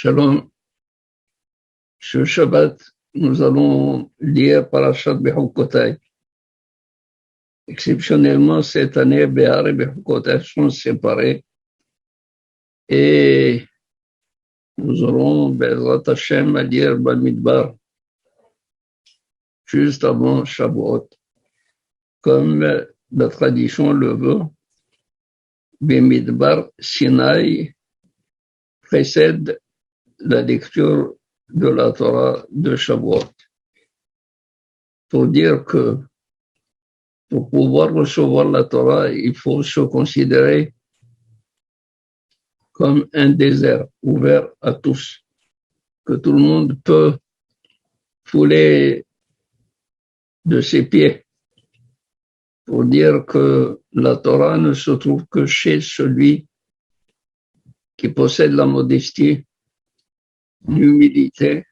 Shalom. Ce Shabbat, nous allons lire Parashat Bechukotai. Exceptionnellement, cette année, Behar et Bechukotai sont séparés et nous aurons Bezrat Hashem à lire Bamidbar juste avant Shavuot. Comme la tradition le veut, Bamidbar Sinaï précède la lecture de la Torah de Shavuot. Pour dire que pour pouvoir recevoir la Torah, il faut se considérer comme un désert ouvert à tous, que tout le monde peut fouler de ses pieds, pour dire que la Torah ne se trouve que chez celui qui possède la modestie, l'humilité,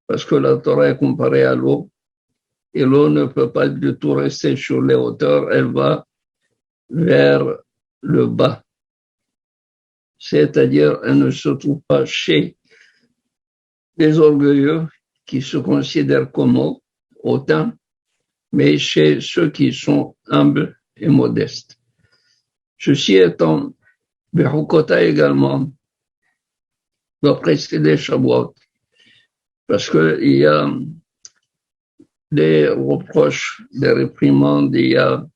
parce que la Torah est comparée à l'eau, et l'eau ne peut pas du tout rester sur les hauteurs, elle va vers le bas. C'est-à-dire, elle ne se trouve pas chez les orgueilleux qui se considèrent comme hautains, mais chez ceux qui sont humbles et modestes. Ceci étant, Bechukota également doit précéder Shavuot, parce qu'il y a des reproches, des réprimandes, il y a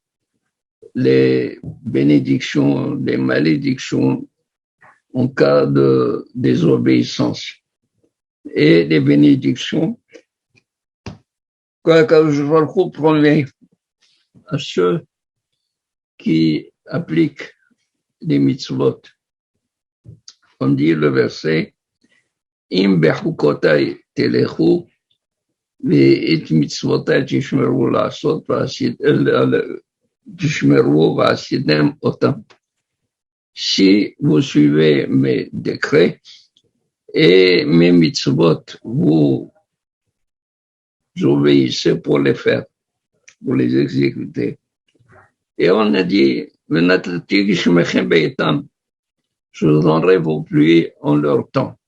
les bénédictions, les malédictions en cas de désobéissance et les bénédictions qu'Akadosh Baruch Hu promet à ceux qui appliquent les mitzvot. Comme dit le verset, Im bechukotai telechu ve'et mitzvotai tishmeru la'asot tishmeru va'asidem otam. Si vous suivez mes décrets et mes mitzvot, vous obéissez pour les faire, pour les exécuter. Et on a dit, je donnerai vos pluies en leur temps.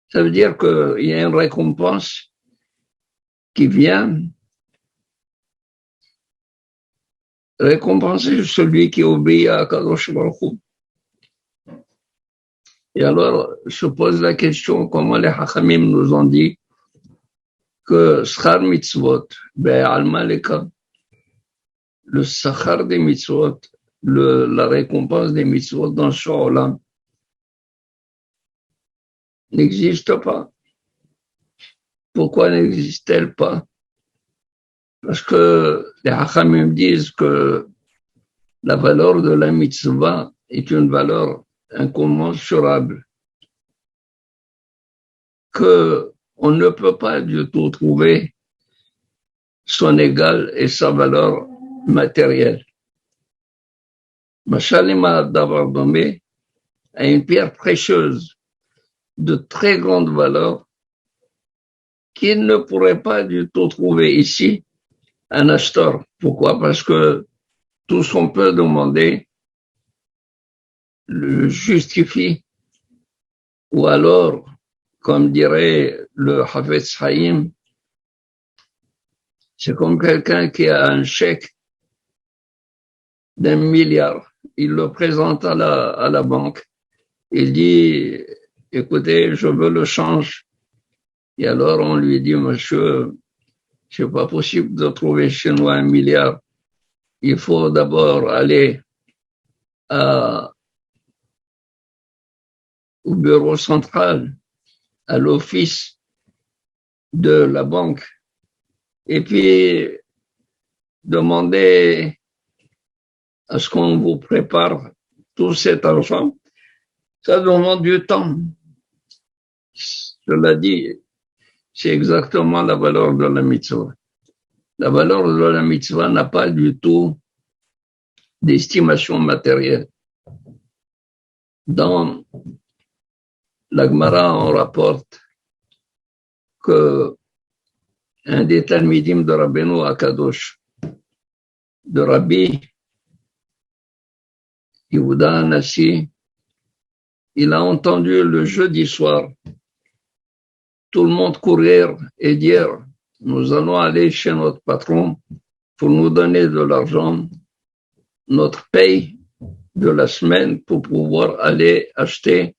Ça veut dire qu'il y a une récompense qui vient récompenser celui qui obéit à Kadosh Baruch Hu. Et alors, se pose la question, comment les Hachamim nous ont dit que Schar Mitzvot, Be'alma Leka, le Sachar des Mitzvot, la récompense des Mitzvot dans ce Olam, n'existe pas. Pourquoi n'existe-t-elle pas? Parce que les Hachamim disent que la valeur de la mitzvah est une valeur incommensurable, que on ne peut pas du tout trouver son égal et sa valeur matérielle. Machalima d'avoir donné à une pierre précieuse de très grande valeur qu'il ne pourrait pas du tout trouver ici un acheteur. Pourquoi? Parce que tout ce qu'on peut demander le justifie, ou alors, comme dirait le Hafetz Chaim, c'est comme quelqu'un qui a un chèque d'1 milliard. Il le présente à la banque. Il dit, écoutez, je veux le change. Et alors, on lui dit, monsieur, c'est pas possible de trouver chez nous 1 milliard. Il faut d'abord aller au bureau central, à l'office de la banque, et puis demander à ce qu'on vous prépare tout cet argent. Ça demande du temps. Cela dit, c'est exactement la valeur de la mitzvah. La valeur de la mitzvah n'a pas du tout d'estimation matérielle. Dans la Gemara, on rapporte que un des Talmidim de Rabbeinu Akadosh, de Rabbi Yehuda Anassi, il a entendu le jeudi soir tout le monde courir et dire, nous allons aller chez notre patron pour nous donner de l'argent, notre paye de la semaine pour pouvoir aller acheter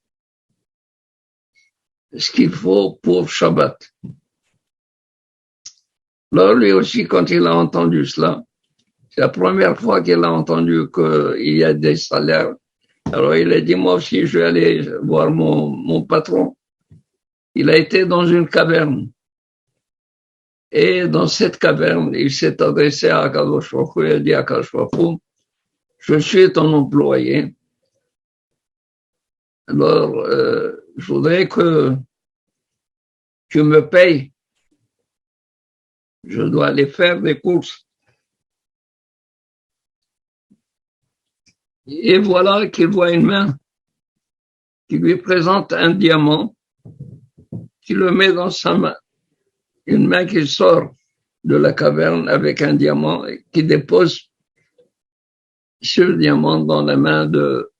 ce qu'il faut pour Shabbat. Alors lui aussi, quand il a entendu cela, c'est la première fois qu'il a entendu qu'il y a des salaires. Alors il a dit, moi aussi, je vais aller voir mon patron. Il a été dans une caverne. Et dans cette caverne, il s'est adressé à Akadosh Baruch Hu, il a dit à Akadosh Baruch Hu, je suis ton employé. Alors, je voudrais que tu me payes. Je dois aller faire des courses. Et voilà qu'il voit une main qui lui présente un diamant, qui le met dans sa main. Une main qui sort de la caverne avec un diamant et qui dépose ce diamant dans la main de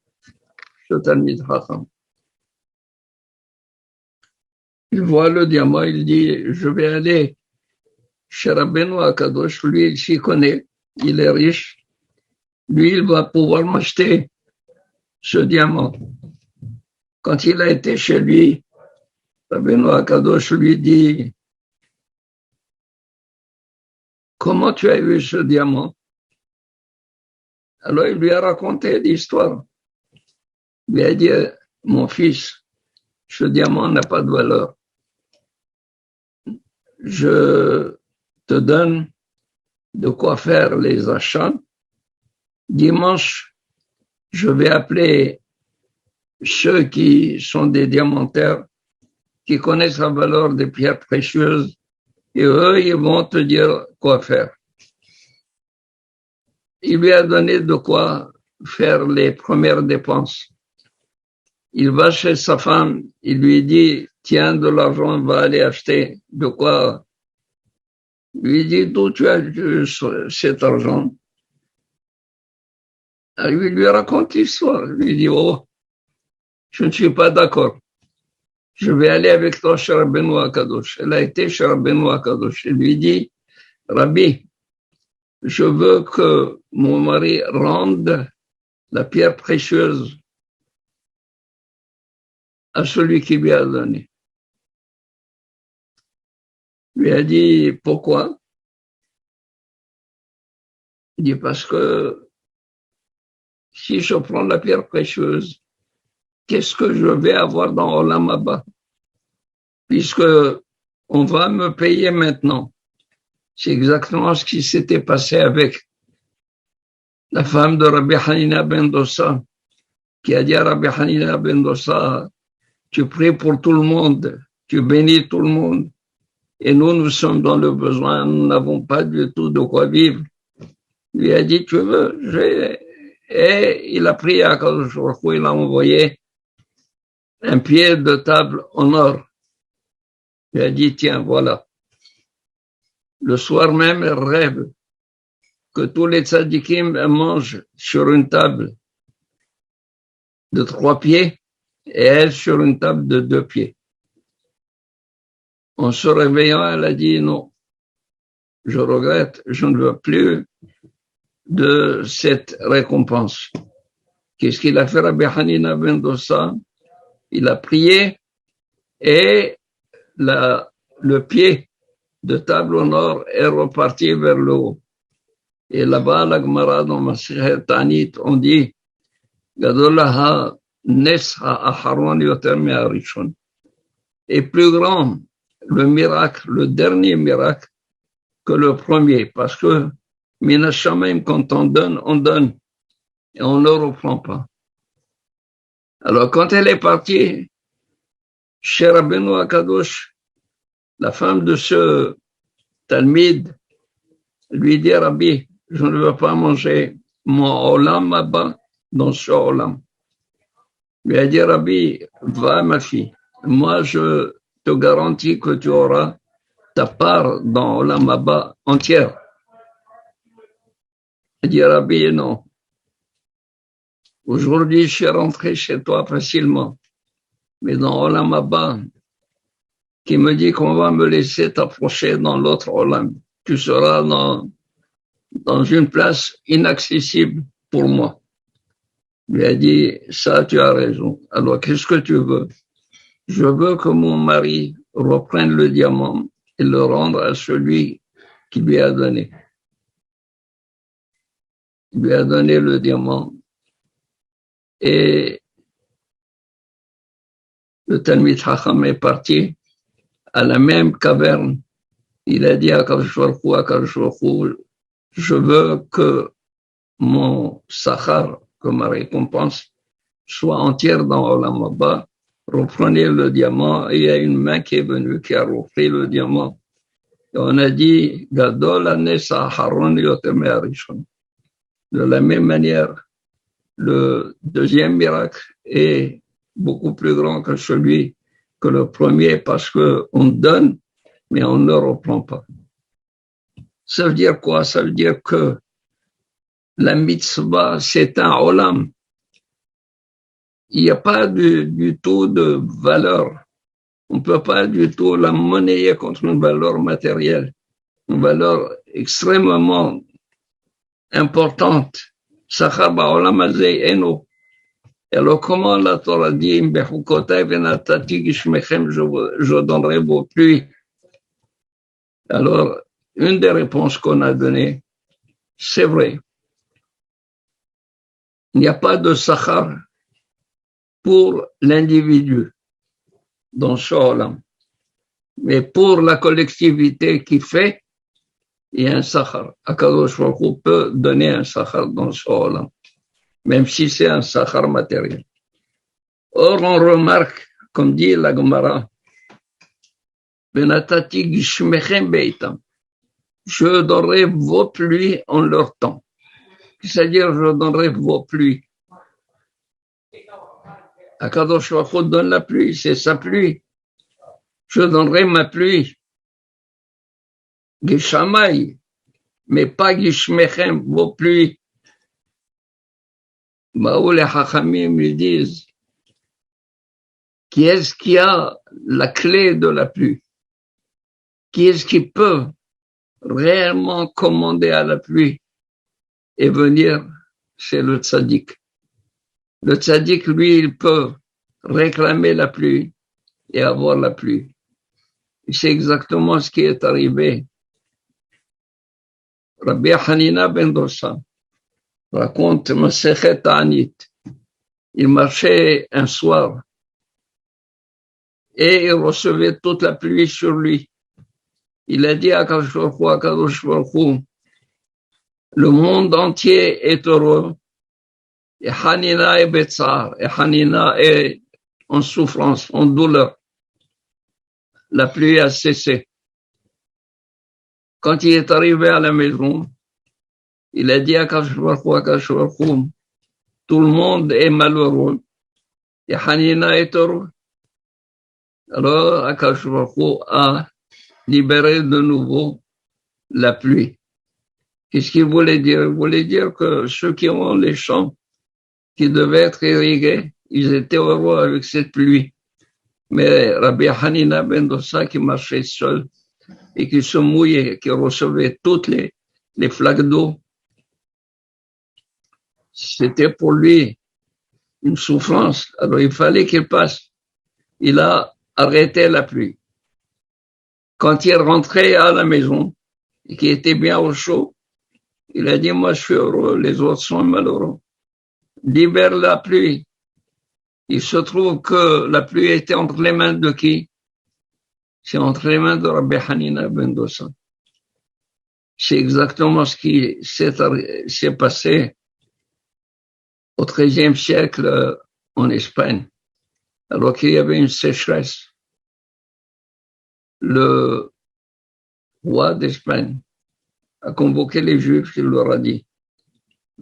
ce Talmid Chacham. Il voit le diamant, il dit, je vais aller chez Rabbeinu Akadosh, lui, il s'y connaît, il est riche. Lui, il va pouvoir m'acheter ce diamant. Quand il a été chez lui, Rabbeinu Akadosh lui dit, comment tu as eu ce diamant? Alors il lui a raconté l'histoire. Il lui a dit, mon fils, ce diamant n'a pas de valeur. Je te donne de quoi faire les achats. Dimanche, je vais appeler ceux qui sont des diamantaires, qui connaissent la valeur des pierres précieuses, et eux, ils vont te dire quoi faire. Il lui a donné de quoi faire les premières dépenses. Il va chez sa femme, il lui dit, tiens, de l'argent, va aller acheter de quoi. Il lui dit, d'où tu as eu cet argent? Alors, il lui raconte l'histoire. Il lui dit, oh, je ne suis pas d'accord. Je vais aller avec toi chez Rabbeinu Akadosh. Elle a été chez Rabbeinu Akadosh. Il lui dit, Rabbi, je veux que mon mari rende la pierre précieuse à celui qui lui a donné. Il lui a dit, pourquoi? Il dit, parce que si je prends la pierre précieuse, qu'est-ce que je vais avoir dans Olam Haba? Puisque on va me payer maintenant. C'est exactement ce qui s'était passé avec la femme de Rabbi Hanina ben Dossa, qui a dit à Rabbi Hanina ben Dossa, tu pries pour tout le monde, tu bénis tout le monde, et nous sommes dans le besoin, nous n'avons pas du tout de quoi vivre. Il lui a dit, tu veux, et il a pris à Akadosh Baruch Hu, il a envoyé un pied de table en or. Il a dit, tiens, voilà. Le soir même, elle rêve que tous les tzadikim mangent sur une table de 3 pieds et elle sur une table de 2 pieds. En se réveillant, elle a dit non, je regrette, je ne veux plus de cette récompense. Qu'est-ce qu'il a fait Rabbi Hanina ben Dossa? Il a prié et le pied de table en or est reparti vers le haut. Et là-bas, la Gemara dans Masechet Ta'anit, on dit Gadolaha nes ha'acharon yoter me'arishon. Et plus grand le miracle, le dernier miracle, que le premier. Parce que Minashamayim, quand on donne et on ne reprend pas. Alors, quand elle est partie chez Rabbeinu Akadosh, la femme de ce Talmid lui dit, Rabbi, je ne veux pas manger mon Olam Haba dans ce Olam. Il lui a dit, Rabbi, va ma fille, moi je te garantis que tu auras ta part dans Olam Haba entière. Il dit, Rabbi, non. Aujourd'hui, je suis rentré chez toi facilement. Mais dans Olam Abba, qui me dit qu'on va me laisser t'approcher dans l'autre Olam. Tu seras dans une place inaccessible pour moi. Il lui a dit, ça, tu as raison. Alors, qu'est-ce que tu veux? Je veux que mon mari reprenne le diamant et le rendre à celui qui lui a donné. Il lui a donné le diamant. Et le Talmid Chacham est parti à la même caverne. Il a dit à Akadosh Baruch Hu, je veux que mon sachar, que ma récompense, soit entière dans Olam Abba. Reprenez le diamant. Et il y a une main qui est venue, qui a repris le diamant. Et on a dit, Gadol Anesa Haron Yotem Arishon. De la même manière, le deuxième miracle est beaucoup plus grand que celui que le premier parce qu'on donne, mais on ne reprend pas. Ça veut dire quoi? Ça veut dire que la mitzvah, c'est un olam. Il n'y a pas du tout de valeur. On ne peut pas du tout la monnayer contre une valeur matérielle, une valeur extrêmement importante. Sachar ba'olam hazeh eno. Alors comment la Torah dit, je donnerai vos pluies. Alors, une des réponses qu'on a données, c'est vrai. Il n'y a pas de sachar pour l'individu dans ce olam. Mais pour la collectivité qui fait, il y a un sachar. Akadosh Baruch Hu peut donner un sachar dans ce olam, même si c'est un sachar matériel. Or, on remarque, comme dit la Gemara, Benatati gishmechem beitam. Je donnerai vos pluies en leur temps. C'est-à-dire, je donnerai vos pluies. Akadosh Baruch Hu donne la pluie, c'est sa pluie. Je donnerai ma pluie. Gishamay, mais pas gishmechem, vos pluies. Bah, les Hachamim lui disent, qui est-ce qui a la clé de la pluie? Qui est-ce qui peut réellement commander à la pluie et venir? C'est le tzaddik. Le tzaddik, lui, il peut réclamer la pluie et avoir la pluie. Et c'est exactement ce qui est arrivé. Rabbi Hanina ben Dosa raconte Masechet Ta'anit. Il marchait un soir et il recevait toute la pluie sur lui. Il a dit à Kadosh Baruch Hu, le monde entier est heureux. Et Hanina est Betsar, et Hanina est en souffrance, en douleur. La pluie a cessé. Quand il est arrivé à la maison, il a dit à Akadosh Baruch Hu, tout le monde est malheureux, et Hanina est heureux. Alors Akadosh Baruch Hu a libéré de nouveau la pluie. Qu'est-ce qu'il voulait dire? Il voulait dire que ceux qui ont les champs qui devaient être irrigués, ils étaient heureux avec cette pluie. Mais Rabbi Hanina ben Dosa qui marchait seul et qui se mouillait, qui recevait toutes les flaques d'eau, c'était pour lui une souffrance. Alors il fallait qu'il passe. Il a arrêté la pluie. Quand il est rentré à la maison et qu'il était bien au chaud, il a dit, moi je suis heureux, les autres sont malheureux. Libère la pluie. Il se trouve que la pluie était entre les mains de qui? C'est entre les mains de Rabbi Hanina ben Dosa. C'est exactement ce qui s'est passé au XIIIe siècle en Espagne, alors qu'il y avait une sécheresse. Le roi d'Espagne a convoqué les Juifs, il leur a dit,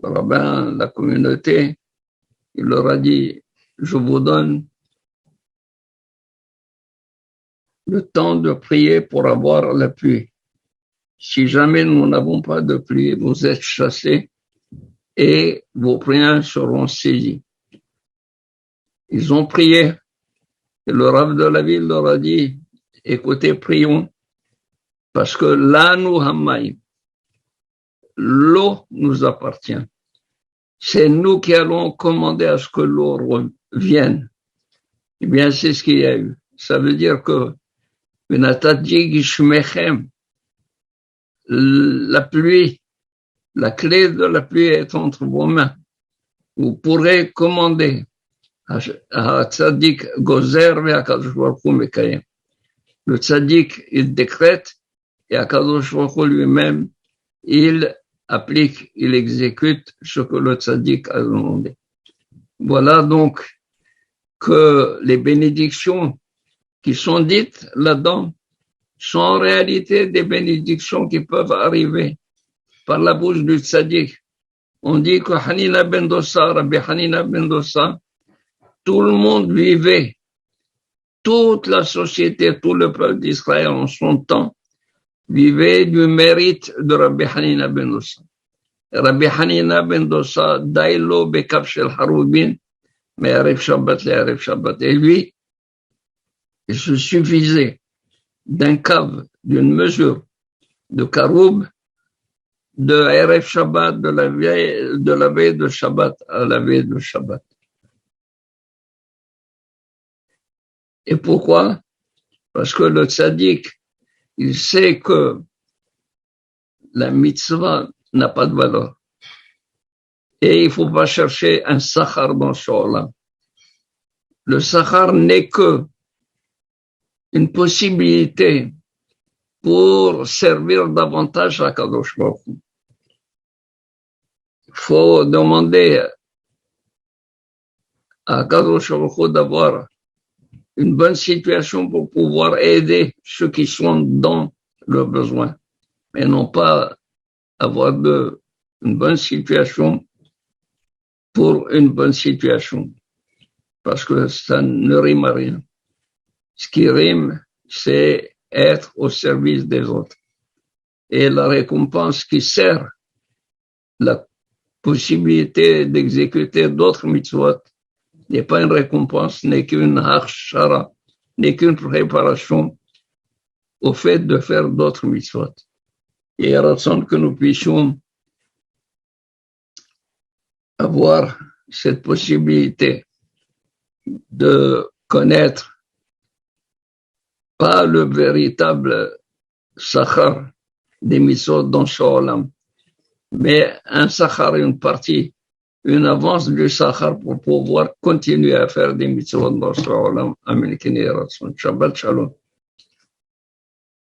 le rabbin, la communauté, il leur a dit, je vous donne le temps de prier pour avoir la pluie. Si jamais nous n'avons pas de pluie, vous êtes chassés et vos prières seront saisies. Ils ont prié Et le Rav de la ville leur a dit, écoutez, prions, parce que là, nous, Hammaï, l'eau nous appartient. C'est nous qui allons commander à ce que l'eau revienne. Eh bien, c'est ce qu'il y a eu. Ça veut dire que la pluie, la clé de la pluie est entre vos mains. Vous pourrez commander à Tzadik Gozer et à Kadosh Baruch Hu Mekayem. Le Tzadik, il décrète et à Kadosh Baruch Hu lui-même, il applique, il exécute ce que le Tzadik a demandé. Voilà donc que les bénédictions qui sont dites là-dedans sont en réalité des bénédictions qui peuvent arriver par la bouche du Tzadik. On dit que Hanina ben Dossa, Rabbi Hanina ben Dossa, tout le monde vivait, toute la société, tout le peuple d'Israël en son temps, vivait du mérite de Rabbi Hanina ben Dossa. Rabbi Hanina ben Dossa, Dailo Bekaf Shel Harubin, mais Aref Shabbat le Aref Shabbat. Et lui, il se suffisait d'un cave, d'une mesure de Karoub, de Aref Shabbat, de la veille de Shabbat à la veille de Shabbat. Et pourquoi? Parce que le tzaddik, il sait que la mitzvah n'a pas de valeur. Et il ne faut pas chercher un sachar dans ce là. Le sachar n'est que une possibilité pour servir davantage à Kadosh Baruch Hu. Il faut demander à Kadosh Baruch Hu d'avoir une bonne situation pour pouvoir aider ceux qui sont dans le besoin, mais non pas avoir une bonne situation pour une bonne situation, parce que ça ne rime à rien. Ce qui rime, c'est être au service des autres. Et la récompense qui sert la possibilité d'exécuter d'autres mitzvot n'est pas une récompense, n'est qu'une hachara, n'est qu'une préparation au fait de faire d'autres mitzvot. Et il ressemble que nous puissions avoir cette possibilité de connaître pas le véritable sachar des mitzvot dans ce olam, mais un sachar, une partie, une avance du sachar pour pouvoir continuer à faire des mitzvot dans ce olam. Amen. Shabbat shalom.